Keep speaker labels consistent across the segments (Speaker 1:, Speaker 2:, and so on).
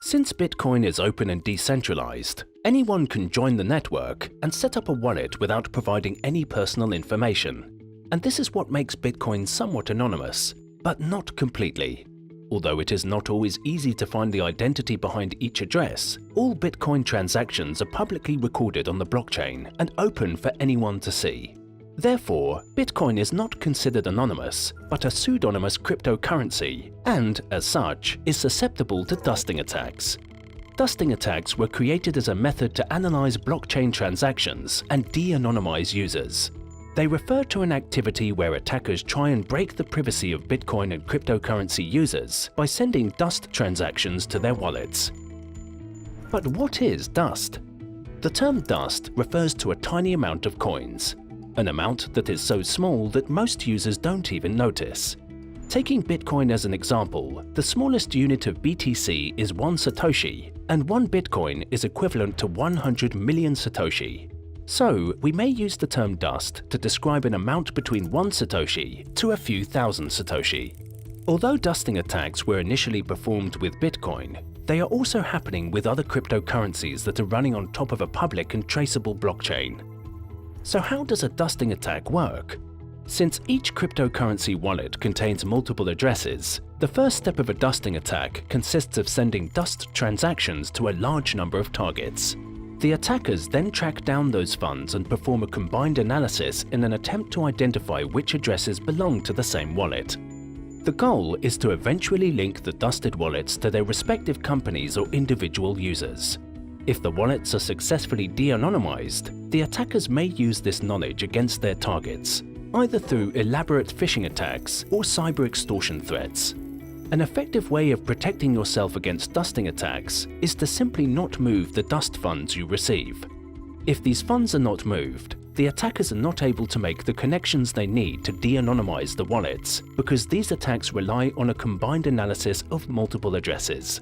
Speaker 1: Since Bitcoin is open and decentralized, anyone can join the network and set up a wallet without providing any personal information. And this is what makes Bitcoin somewhat anonymous, but not completely. Although it is not always easy to find the identity behind each address, all Bitcoin transactions are publicly recorded on the blockchain and open for anyone to see. Therefore, Bitcoin is not considered anonymous, but a pseudonymous cryptocurrency, and, as such, is susceptible to dusting attacks. Dusting attacks were created as a method to analyze blockchain transactions and de-anonymize users. They refer to an activity where attackers try and break the privacy of Bitcoin and cryptocurrency users by sending dust transactions to their wallets. But what is dust? The term dust refers to a tiny amount of coins, an amount that is so small that most users don't even notice. Taking Bitcoin as an example, the smallest unit of BTC is 1 Satoshi, and 1 Bitcoin is equivalent to 100 million Satoshi. So, we may use the term dust to describe an amount between 1 Satoshi to a few thousand Satoshi. Although dusting attacks were initially performed with Bitcoin, they are also happening with other cryptocurrencies that are running on top of a public and traceable blockchain. So how does a dusting attack work? Since each cryptocurrency wallet contains multiple addresses, the first step of a dusting attack consists of sending dust transactions to a large number of targets. The attackers then track down those funds and perform a combined analysis in an attempt to identify which addresses belong to the same wallet. The goal is to eventually link the dusted wallets to their respective companies or individual users. If the wallets are successfully de-anonymized, the attackers may use this knowledge against their targets, either through elaborate phishing attacks or cyber extortion threats. An effective way of protecting yourself against dusting attacks is to simply not move the dust funds you receive. If these funds are not moved, the attackers are not able to make the connections they need to de-anonymize the wallets, because these attacks rely on a combined analysis of multiple addresses.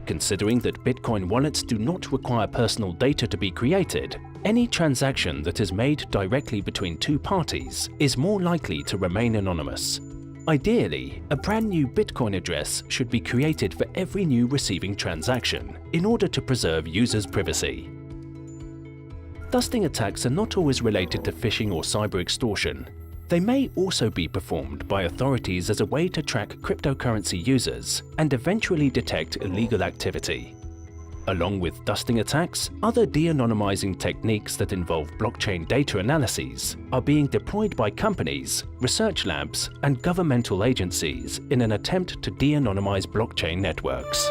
Speaker 1: Considering that Bitcoin wallets do not require personal data to be created, any transaction that is made directly between two parties is more likely to remain anonymous. Ideally, a brand new Bitcoin address should be created for every new receiving transaction in order to preserve users' privacy. Dusting attacks are not always related to phishing or cyber extortion. They may also be performed by authorities as a way to track cryptocurrency users and eventually detect illegal activity. Along with dusting attacks, other de-anonymizing techniques that involve blockchain data analyses are being deployed by companies, research labs, and governmental agencies in an attempt to de-anonymize blockchain networks.